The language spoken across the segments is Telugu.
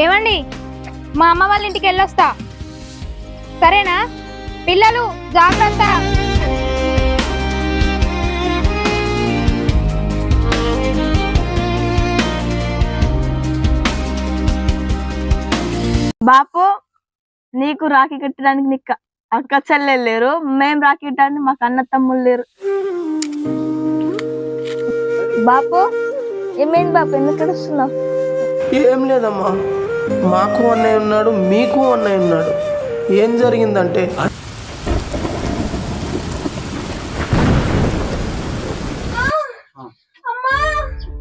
ఏమండి, మా అమ్మ వాళ్ళ ఇంటికి వెళ్ళొస్తా, సరేనా? పిల్లలు జాగ్రత్త. బాపు, నీకు రాఖీ కట్టడానికి నీకు అక్క చెల్లెలు లేరు, మేం రాఖీ కట్టడానికి మాకు అన్న తమ్ముళ్ళు లేరు. బాపు, ఏమైంది బాపు, ఎందుకు ఏడుస్తున్నావు? ఏం లేదమ్మా, మాకు అన్నయ్య ఉన్నాడు, మీకు అన్నయ్య ఉన్నాడు. ఏం జరిగిందంటే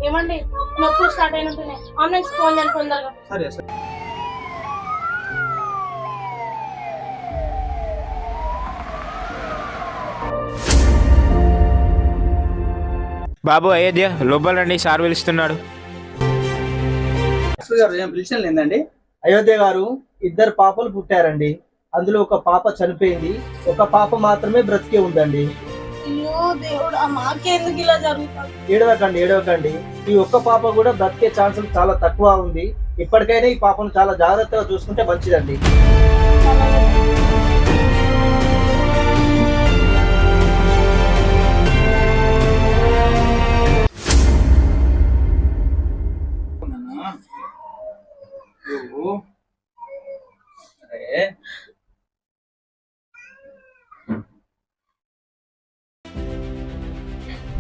ఏమండి, నొప్పులు స్టార్ట్ అయినట్టున్నాయి. అంబులెన్స్ ఫోన్ చేయండి తొందరగా. సరే సరే. బాబు అయోధ్య లోపల రండి, సార్ పిలుస్తున్నాడు. ఏం పిలిచిన లేదండి. అయోధ్య గారు, 2 పాపలు పుట్టారండి. అందులో ఒక పాప చనిపోయింది, ఒక పాప మాత్రమే బ్రతికే ఉందండి. అయ్యో దేవుడా, మాకెందుకు ఇలా జరుగుతుంది? ఏడవకండి. ఈ ఒక్క పాప కూడా బ్రతికే ఛాన్సులు చాలా తక్కువ ఉంది. ఇప్పటికైనా ఈ పాపను చాలా జాగ్రత్తగా చూసుకుంటే మంచిదండి.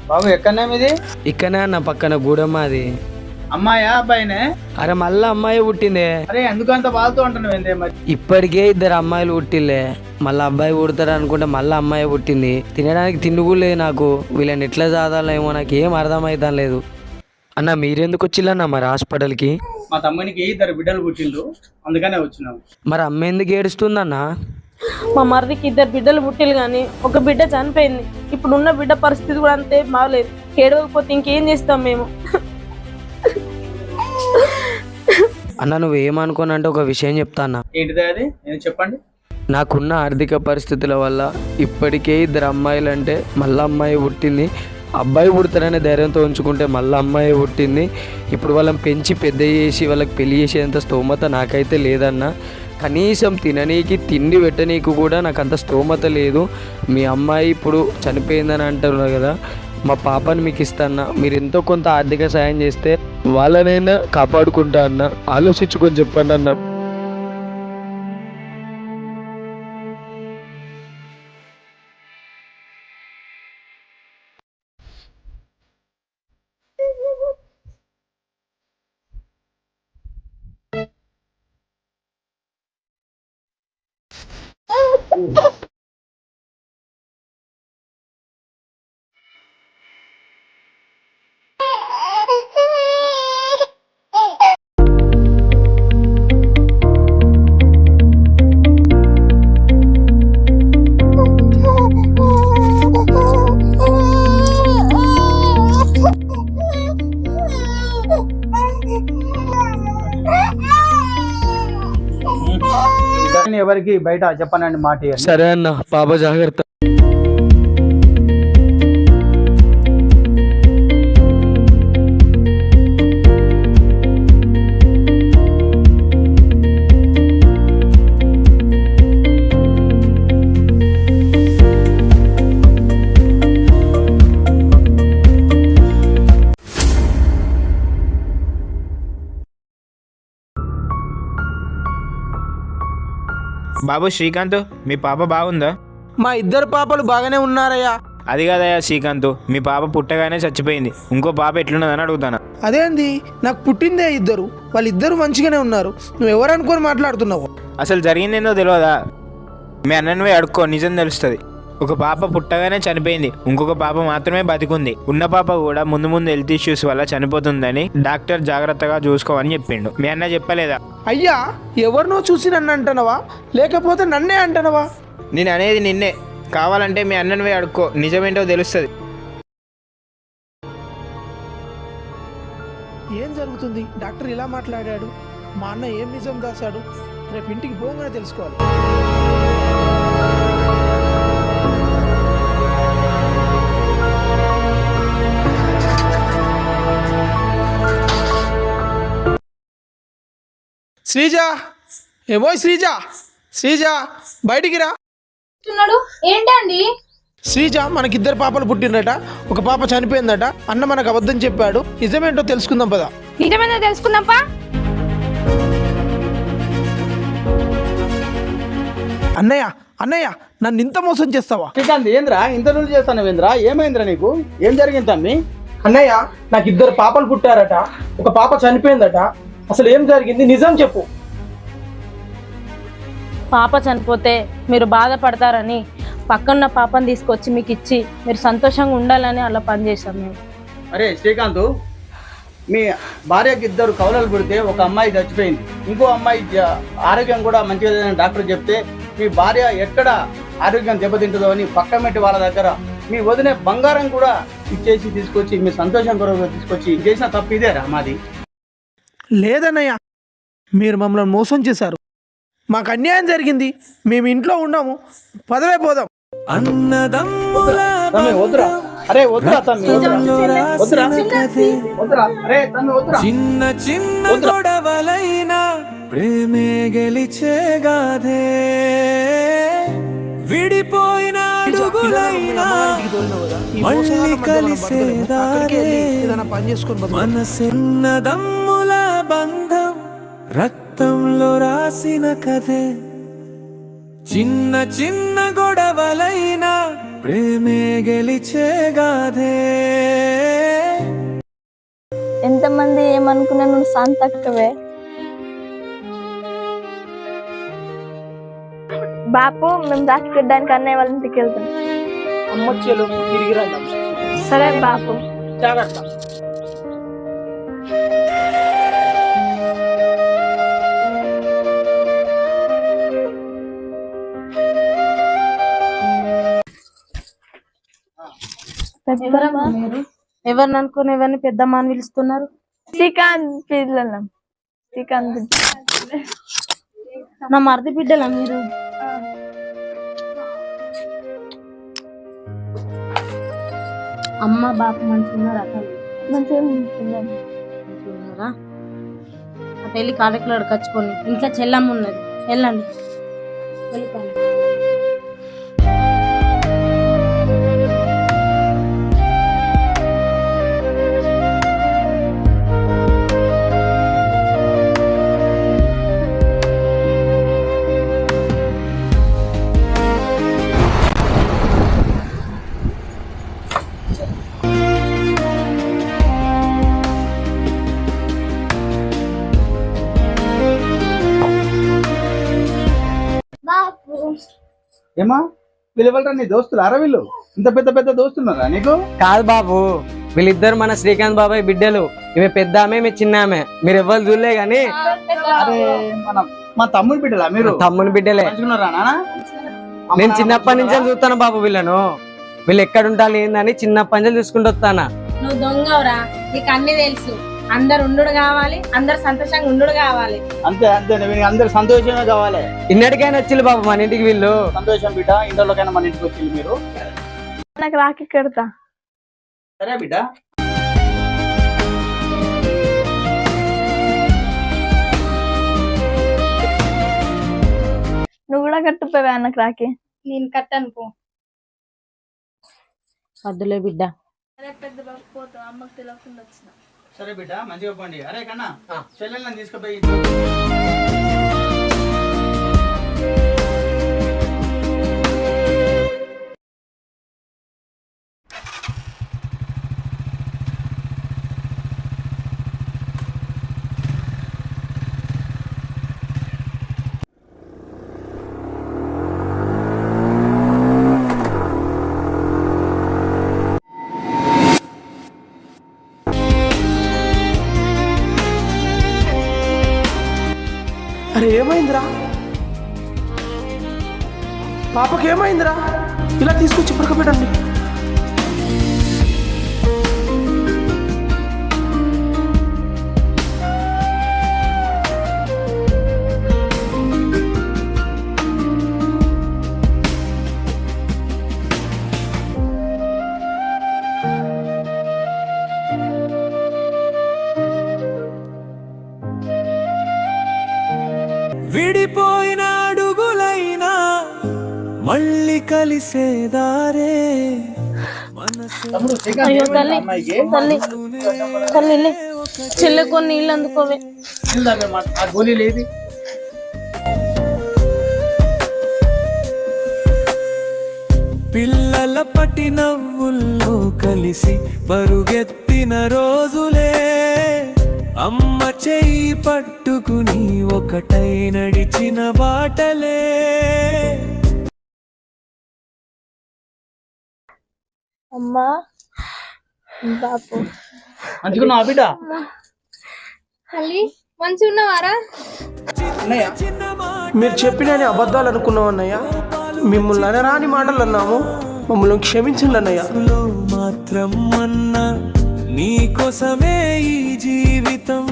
బాబు, ఎక్కడనే మీది? ఇక్కడనే అన్న, పక్కన గూడమ్మ. అది అమ్మాయా అబ్బాయినే? అరే మళ్ళా అమ్మాయి పుట్టిందే. అరే ఎందుకంత బాధతో ఉంటున్నావు మరి? ఇప్పటికే 2 అమ్మాయిలు పుట్టిలే, మళ్ళీ అబ్బాయి పుడతారు అనుకుంటే మళ్ళీ అమ్మాయి పుట్టింది. తినడానికి తిండి కూడా లేదు నాకు. వీళ్ళని ఎట్లా చదవాలేమో నాకు ఏం అర్థమైతం లేదు. అన్న మీరెందుకు వచ్చిల్లన్న మరి హాస్పిటల్కి? మా తమ్మునికి 2 బిడ్డలు పుట్టిండ్రు, అందుకనే వచ్చినాము. మరి అమ్మ ఎందుకు ఏడుస్తుందన్న? మా మరిదికి 2 బిడ్డలు పుట్టిలు గాని ఒక బిడ్డ చనిపోయింది. ఇప్పుడున్న బిడ్డ పరిస్థితి కూడా అంతే బాగలేదు. ఏడవకపోతే ఇంకేం చేస్తాం మేము? అన్న నువ్వేమనుకోనంటే ఒక విషయం చెప్తా అన్న. ఏంటిదే అది? నేను చెప్పండి. నాకున్న ఆర్థిక పరిస్థితుల వల్ల ఇప్పటికే 2 అమ్మాయిలు అంటే మళ్ళీ అమ్మాయి పుట్టింది. అబ్బాయి పుడతారనే ధైర్యంతో ఉంచుకుంటే మళ్ళీ అమ్మాయి పుట్టింది. ఇప్పుడు వాళ్ళని పెంచి పెద్ద చేసి వాళ్ళకి పెళ్లి చేసేంత స్తోమత నాకైతే లేదన్న. కనీసం తిననీకి తిండి పెట్టనీకి కూడా నాకు అంత స్తోమత లేదు. మీ అమ్మాయి ఇప్పుడు చనిపోయిందని అంటున్నారు కదా, మా పాపని మీకు ఇస్తాన్న. మీరు ఎంతో కొంత ఆర్థిక సాయం చేస్తే వాళ్ళనైనా కాపాడుకుంటా అన్న. ఆలోచించుకొని చెప్పండి అన్న. ఎవరికి బయట చెప్పనండి మాట. సరే అన్న, పాప జాగ్రత్త. బాబు శ్రీకాంత్, మీ పాప బాగుందా? మా 2 పాపలు బాగానే ఉన్నారయ్యా. అది కాదయ్యా శ్రీకాంత్, మీ పాప పుట్టగానే చచ్చిపోయింది. ఇంకో పాప ఎట్లున్నదని అడుగుతాను. అదేంది, నాకు పుట్టిందే 2, వాళ్ళిద్దరు మంచిగానే ఉన్నారు. నువ్వు ఎవరు అనుకొని మాట్లాడుతున్నావు? అసలు జరిగిందేందో తెలియదా? మీ అన్నని అడుక్కో, నిజం తెలుస్తుంది. ఒక పాప పుట్టగానే చనిపోయింది, ఇంకొక పాప మాత్రమే బతికుంది. ఉన్న పాప కూడా ముందు ముందు హెల్త్ ఇష్యూస్ వల్ల చనిపోతుందని డాక్టర్ జాగ్రత్తగా చూసుకోమని చెప్పిండు. మీ అన్న చెప్పలేదా? అయ్యా, ఎవరినో చూసి నన్ను అంటున్నావా, లేకపోతే నన్నే అంటున్నావా? నేను అనేది నిన్నే. కావాలంటే మీ అన్నని అడుక్కో, నిజమేంటో తెలుస్తుంది. ఏం జరుగుతుంది? డాక్టర్ ఇలా మాట్లాడాడు, మా అన్న ఏం నిజం దాశాడు? రేపు ఇంటికి పోగానే తెలుసుకోవాలి. శ్రీజ ఏమో శ్రీజ బయటికి రా. ఏంటండి? శ్రీజ మనకిద్దరు పాపలు పుట్టిండట, ఒక పాప చనిపోయిందట. అన్న మనకు అబద్ధం చెప్పాడు, నిజమేంటో తెలుసుకుందాం పదా. నిజమేదో తెలుసుకుందాంపా. అన్నయ్య నన్ను ఇంత మోసం చేస్తావా? శ్రీకాంత్ ఏంద్రా ఇంత రోజు చేస్తాను ఏంద్రా? ఏమైందిరా నీకు? ఏం జరిగింది తమ్మి? అన్నయ్య నాకు ఇద్దరు పాపలు పుట్టారట, ఒక పాప చనిపోయిందట. అసలు ఏం జరిగింది నిజం చెప్పు. పాప చనిపోతే మీరు బాధపడతారని పక్కన్న పాపని తీసుకొచ్చి మీకు ఇచ్చి మీరు సంతోషంగా ఉండాలని అలా పనిచేశాం మేము. అరే శ్రీకాంత్, మీ భార్యకి ఇద్దరు కవలలు పుడితే ఒక అమ్మాయి చచ్చిపోయింది, ఇంకో అమ్మాయి ఆరోగ్యం కూడా మంచిగా లేదని డాక్టర్ చెప్తే మీ భార్య ఎక్కడ ఆరోగ్యం దెబ్బతింటుందో అని పక్క మెట్టి వాళ్ళ దగ్గర మీ వదిలే బంగారం కూడా ఇచ్చేసి తీసుకొచ్చి మీ సంతోషం కొరకు తీసుకొచ్చి చేసిన తప్పు ఇదేరా మాది? లేదన్నయ్య, మీరు మమ్మల్ని మోసం చేశారు, మాకు అన్యాయం జరిగింది, మేము ఇంట్లో ఉన్నాము, పదవే పోదాం. తమ్మి వద్దురా, అరే వద్దురా తమ్మి, వద్దురా అరే తమ్మి వద్దురా. చిన్న చిన్న గొడవలైనా ప్రేమే గెలిచేగాదే, విడిపోయిన అడుగులైనా మళ్ళీ కలిసేదారే, మనసున్నదమ్ముల బంధం రక్తంలో రాసిన కథే, చిన్న చిన్న గొడవలైనా ప్రేమే గెలిచేగాదే. ఎంతమంది ఏమనుకున్నా నువ్వు శాంతక్కవే. బాపు మేము రాఖీ కట్టడానికి అన్నయ్య వాళ్ళ ఇంటికి వెళ్తాం. అమ్మొచ్చేలు తిరిగి రండి. సరే బాపు. జాగ్రత్త. ఎవరిని అనుకుని ఎవరిని పెద్దమ్మ అని పిలుస్తున్నారు? శ్రీకాంత్ పిల్లలం. శ్రీకాంత్ నా మరిది బిడ్డలా మీరు? అమ్మ బాప మంచిగున్నారా? మంచిగా మంచిగున్నారా? అటు వెళ్ళి కాలకులు అడగచ్చుకోండి, ఇంట్లో చెల్లమ్మ ఉన్నది, వెళ్ళండి. వెళ్ళిపోండి. ఏమా వీళ్ళెవరా నీ దోస్తులు? అర వీళ్ళు ఇంత పెద్ద పెద్ద దోస్తున్నారా నీకు? కాదు బాబు, వీళ్ళిద్దరు మన శ్రీకాంత్ బాబాయ్ బిడ్డలు. ఈమె పెద్ద ఆమె, ఈమె చిన్న ఆమె. మీరు ఎవ్వరు చూడలే గాని అరే మా తమ్ముడు బిడ్డలా మీరు? తమ్ముని బిడ్డలే. మంచిగున్నారా నాన్న? నేను చిన్నప్పటి నుంచే చూస్తాను బాబు వీళ్ళను. వీళ్ళు ఎక్కడ ఉంటారు ఏందని చిన్నప్పటి నుంచి చూసుకుంటూ వస్తానా. నువ్వు దొంగవరా, నీకు అన్ని తెలుసు. అందరు ఉండు కావాలి, అందరు సంతోషంగా ఉండు కావాలి. అంతే అంతే, అందరు సంతోషమే కావాలి. ఇన్నటికైనా వచ్చిల్లు బాబు మన ఇంటికి వీళ్ళు. సంతోషం బిడ్డ, ఇంట్లోకైనా మన ఇంటికి వచ్చింది మీరు. నాకు రాఖీ కడతా. సరే బిడ్డ. నువ్వు కూడా కట్టుపోయావా అన్నకు రాఖీ? నేను కట్టను పో. వద్దులే బిడ్డ. అమ్మకు తెలియకుండా వచ్చిన. సరే బిడ్డ, మంచిగా పోండి. అరే కన్నా చెల్లెళ్ళని తీసుకుపోయి అరే ఏమైందిరా? పాపకి ఏమైందిరా? ఇలా తీసుకొచ్చి పడుకోబెట్టండి. విడిపోయిన అడుగులైనా మళ్ళీ కలిసేదారే తమ్ముడు శ్రీకాంత్ అయ్యో ఏమైంది తల్లి అమ్మాయికి? తల్లి తల్లి చెల్లె కొన్ని నీళ్ళు అందుకోవే. ఆ గోళీ లేదు. పిల్లల పట్టి నవ్వుల్లో కలిసి పరుగెత్తిన రోజులే అమ్మ చెయ్యి పట్టుకుని ఒకటై నడిచిన బాటలే. అమ్మా బాపు మంచుకున్నావా బిడ్డ? తల్లి మంచిగా ఉన్నవారా? అన్నయ్య మీరు చెప్పిన అబద్ధాలు అనుకున్నాం అన్నయ్య. మిమ్మల్ని అనరాని మాటలు అన్నాము, మమ్మల్ని క్షమించండి అన్నయ్య. మనసులో మాత్రం అన్నా నీకోసమే ఈ జీవితం.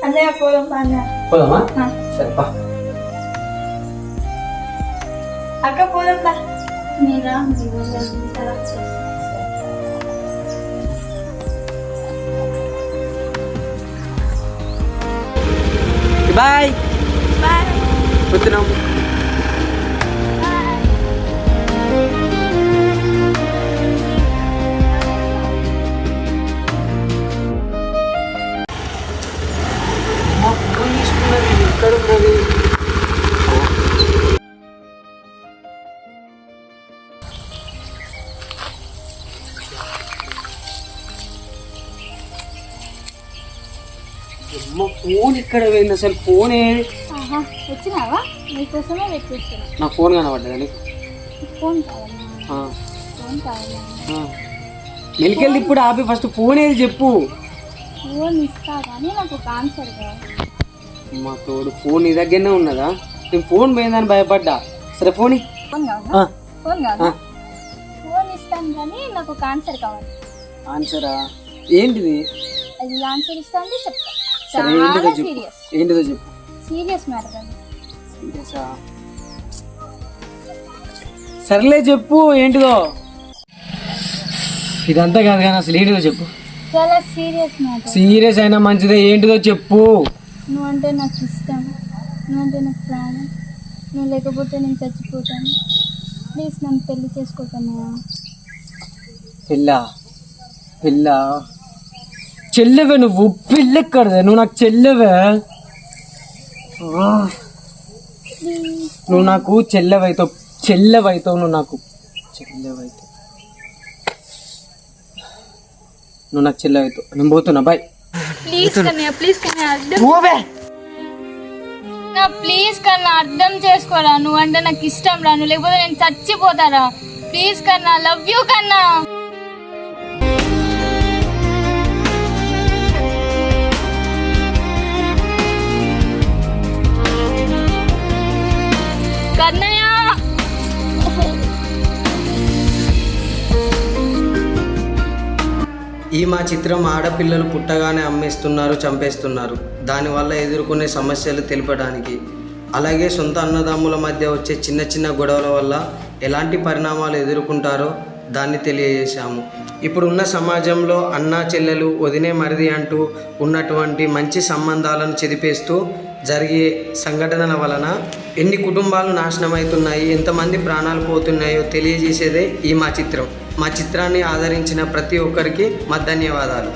అన్నయ్య పోదాం అన్నయ్య. పోదామా? సరే పా. అక్క పోదాం. మీరా బాయ్ వస్తున్నాం. ఎక్కడ ఉన్నది? ఫోన్ ఇక్కడ పోయింది అసలు. ఫోన్ ఏది? వచ్చినావా? నీకోసమే వెయిట్ చేస్తున్నా. నా ఫోన్ కనబడ్డా నీకు? ఫోన్ కావాలా? ఫోన్ కావాలా? మెలికెళ్ళి ఇప్పుడు ఆపి ఫస్ట్ ఫోన్ ఏది చెప్పు. ఫోన్ ఇస్తా కానీ నాకు ఒక ఆన్సర్ కావాలి. మా తోడు ఫోన్ నీ దగ్గరనే ఉన్నదా? నేను ఫోన్ పోయిందని భయపడ్డా. సరే ఫోన్ ఫోన్ కావాలా? ఫోన్ కావాలా? ఫోన్ ఇస్తాను కానీ నాకు ఒక ఆన్సర్ కావాలి. ఆన్సరా ఏంటిది? అది ఆన్సర్ ఇస్తా అంటే చెప్తా. సరే ఏంటిదో చాలా చెప్పు. సీరియస్ ఏంటిదో చెప్పు. సీరియస్ మ్యాటర్ అది. సీరియసా? సర్లే చెప్పు ఏంటిదో. ఇదంతా కాదు కానీ అసలు ఏంటిదో చెప్పు. చాలా సీరియస్ మ్యాటర్. సీరియస్ అయినా మంచిదే, ఏంటిదో చెప్పు. నువ్వంటే నాకు ఇష్టం, నువ్వంటే నాకు ప్రాణం. నువ్వు లేకపోతే నేను చచ్చిపోతాను. ప్లీజ్ నన్ను పెళ్లి చేసుకోతాను. పిల్ల పిల్ల చెల్లెవే నువ్వు. పిల్లెక్కడదే? నువ్వు నాకు చెల్లెవే. నువ్వు నాకు చెల్లెవైతావు. నువ్వు నాకు చెల్లెవైతావు. నువ్వు నాకు చెల్లెవైతావు. నేను పోతున్నా. Bye. Please Kannayya, please Kannayya please Kanna అర్థం చేసుకోరా. నువ్వంటే నాకు ఇష్టం రా. నువ్వు లేకపోతే నేను చచ్చిపోతారా. ప్లీజ్ కన్నా, లవ్ యూ కన్నా. కన్నయ్య ఈ మా చిత్రం ఆడపిల్లలు పుట్టగానే అమ్మేస్తున్నారు, చంపేస్తున్నారు. దానివల్ల ఎదుర్కొనే సమస్యలు తెలపడానికి, అలాగే సొంత అన్నదమ్ముల మధ్య వచ్చే చిన్న చిన్న గొడవల వల్ల ఎలాంటి పరిణామాలు ఎదుర్కొంటారో దాన్ని తెలియజేశాము. ఇప్పుడున్న సమాజంలో అన్నా చెల్లెలు, వదినే మరిది అంటూ ఉన్నటువంటి మంచి సంబంధాలను చెదిపేస్తూ జరిగే సంఘటనల వలన ఎన్ని కుటుంబాలు నాశనమవుతున్నాయి, ఎంతమంది ప్రాణాలు పోతున్నాయో తెలియజేసేదే ఈ మా చిత్రం. మా చిత్రాన్ని ఆదరించిన ప్రతి ఒక్కరికి మా ధన్యవాదాలు.